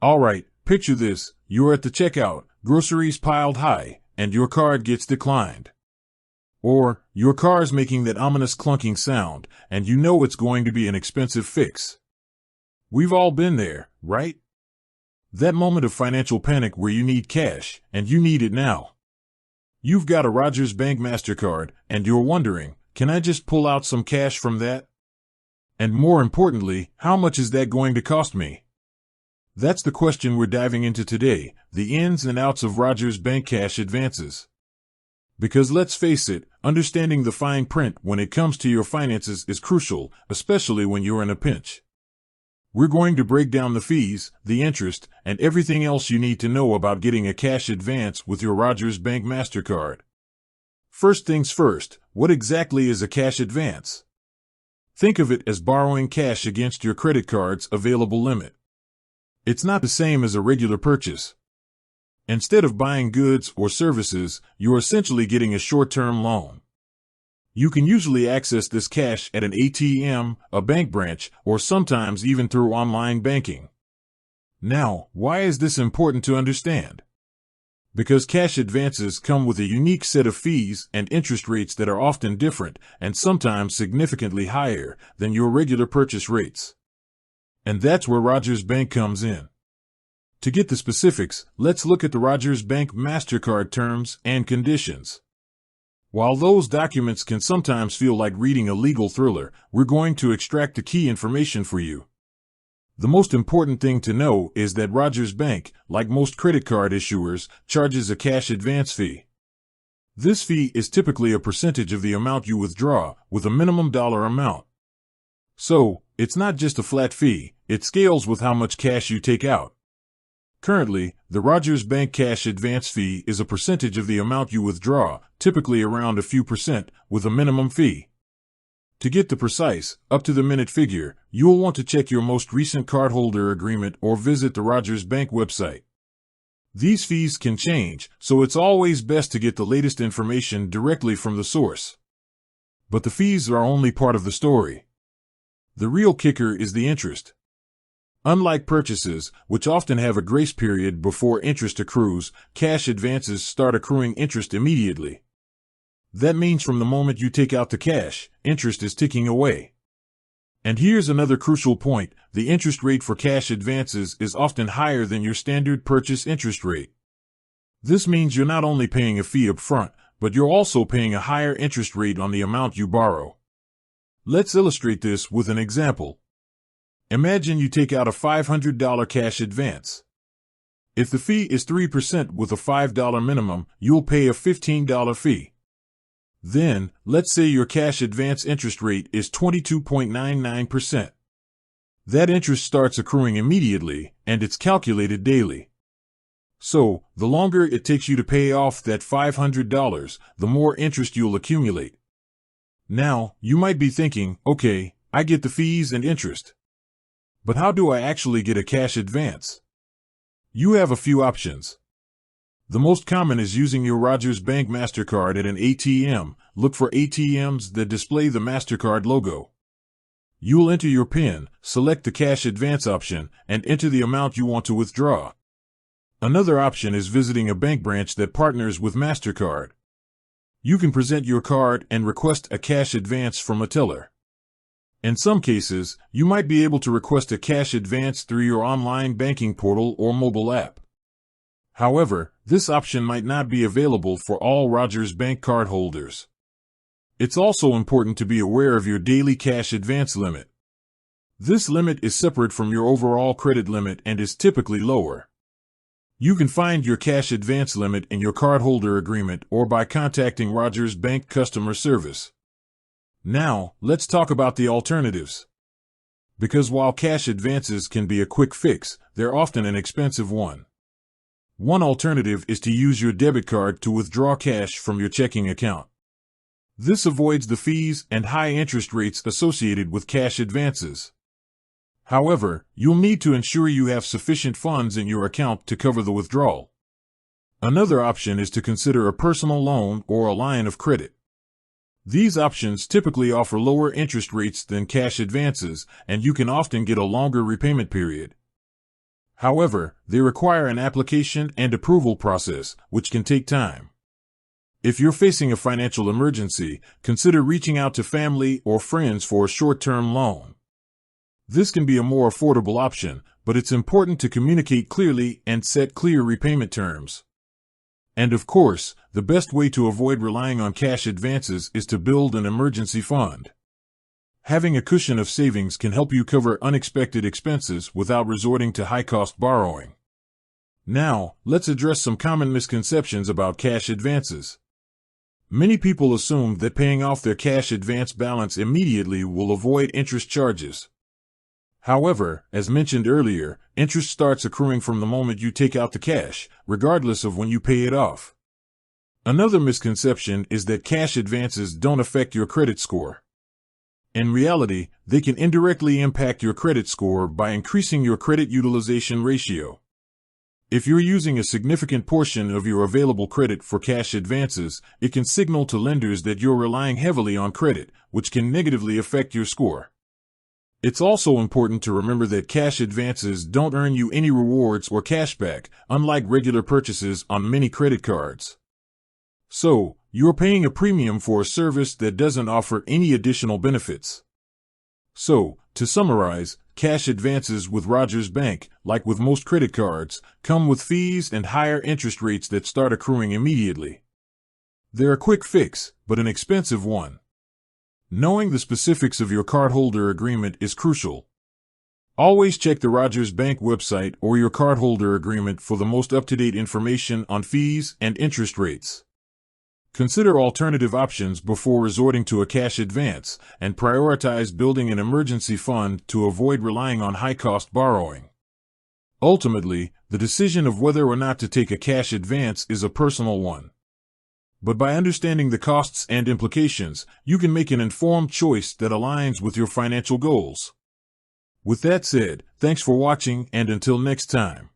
Alright, picture this, you're at the checkout, groceries piled high, and your card gets declined. Or, your car's making that ominous clunking sound, and you know it's going to be an expensive fix. We've all been there, right? That moment of financial panic where you need cash, and you need it now. You've got a Rogers Bank MasterCard, and you're wondering, can I just pull out some cash from that? And more importantly, how much is that going to cost me? That's the question we're diving into today, the ins and outs of Rogers Bank cash advances. Because let's face it, understanding the fine print when it comes to your finances is crucial, especially when you're in a pinch. We're going to break down the fees, the interest, and everything else you need to know about getting a cash advance with your Rogers Bank MasterCard. First things first, what exactly is a cash advance? Think of it as borrowing cash against your credit card's available limit. It's not the same as a regular purchase. Instead of buying goods or services, you're essentially getting a short-term loan. You can usually access this cash at an ATM, a bank branch, or sometimes even through online banking. Now, why is this important to understand? Because cash advances come with a unique set of fees and interest rates that are often different and sometimes significantly higher than your regular purchase rates. And that's where Rogers Bank comes in. To get the specifics, let's look at the Rogers Bank MasterCard terms and conditions. While those documents can sometimes feel like reading a legal thriller, we're going to extract the key information for you. The most important thing to know is that Rogers Bank, like most credit card issuers, charges a cash advance fee. This fee is typically a percentage of the amount you withdraw, with a minimum dollar amount. So, it's not just a flat fee, it scales with how much cash you take out. Currently, the Rogers Bank cash advance fee is a percentage of the amount you withdraw, typically around a few percent, with a minimum fee. To get the precise, up-to-the-minute figure, you'll want to check your most recent cardholder agreement or visit the Rogers Bank website. These fees can change, so it's always best to get the latest information directly from the source. But the fees are only part of the story. The real kicker is the interest. Unlike purchases, which often have a grace period before interest accrues, cash advances start accruing interest immediately. That means from the moment you take out the cash, interest is ticking away. And here's another crucial point, the interest rate for cash advances is often higher than your standard purchase interest rate. This means you're not only paying a fee up front, but you're also paying a higher interest rate on the amount you borrow. Let's illustrate this with an example. Imagine you take out a $500 cash advance. If the fee is 3% with a $5 minimum, you'll pay a $15 fee. Then, let's say your cash advance interest rate is 22.99%. That interest starts accruing immediately, and it's calculated daily. So, the longer it takes you to pay off that $500, the more interest you'll accumulate. Now, you might be thinking, okay, I get the fees and interest. But how do I actually get a cash advance? You have a few options. The most common is using your Rogers Bank MasterCard at an ATM. Look for ATMs that display the MasterCard logo. You'll enter your PIN, select the cash advance option, and enter the amount you want to withdraw. Another option is visiting a bank branch that partners with MasterCard. You can present your card and request a cash advance from a teller. In some cases, you might be able to request a cash advance through your online banking portal or mobile app. However, this option might not be available for all Rogers Bank cardholders. It's also important to be aware of your daily cash advance limit. This limit is separate from your overall credit limit and is typically lower. You can find your cash advance limit in your cardholder agreement or by contacting Rogers Bank customer service. Now, let's talk about the alternatives. Because while cash advances can be a quick fix, they're often an expensive one. One alternative is to use your debit card to withdraw cash from your checking account. This avoids the fees and high interest rates associated with cash advances. However, you'll need to ensure you have sufficient funds in your account to cover the withdrawal. Another option is to consider a personal loan or a line of credit. These options typically offer lower interest rates than cash advances, and you can often get a longer repayment period. However, they require an application and approval process, which can take time. If you're facing a financial emergency, consider reaching out to family or friends for a short-term loan. This can be a more affordable option, but it's important to communicate clearly and set clear repayment terms. And of course, the best way to avoid relying on cash advances is to build an emergency fund. Having a cushion of savings can help you cover unexpected expenses without resorting to high-cost borrowing. Now, let's address some common misconceptions about cash advances. Many people assume that paying off their cash advance balance immediately will avoid interest charges. However, as mentioned earlier, interest starts accruing from the moment you take out the cash, regardless of when you pay it off. Another misconception is that cash advances don't affect your credit score. In reality, they can indirectly impact your credit score by increasing your credit utilization ratio. If you're using a significant portion of your available credit for cash advances, it can signal to lenders that you're relying heavily on credit, which can negatively affect your score. It's also important to remember that cash advances don't earn you any rewards or cashback, unlike regular purchases on many credit cards. So, you're paying a premium for a service that doesn't offer any additional benefits. So, to summarize, cash advances with Rogers Bank, like with most credit cards, come with fees and higher interest rates that start accruing immediately. They're a quick fix, but an expensive one. Knowing the specifics of your cardholder agreement is crucial. Always check the Rogers Bank website or your cardholder agreement for the most up-to-date information on fees and interest rates. Consider alternative options before resorting to a cash advance, and prioritize building an emergency fund to avoid relying on high-cost borrowing. Ultimately, the decision of whether or not to take a cash advance is a personal one. But by understanding the costs and implications, you can make an informed choice that aligns with your financial goals. With that said, thanks for watching, and until next time.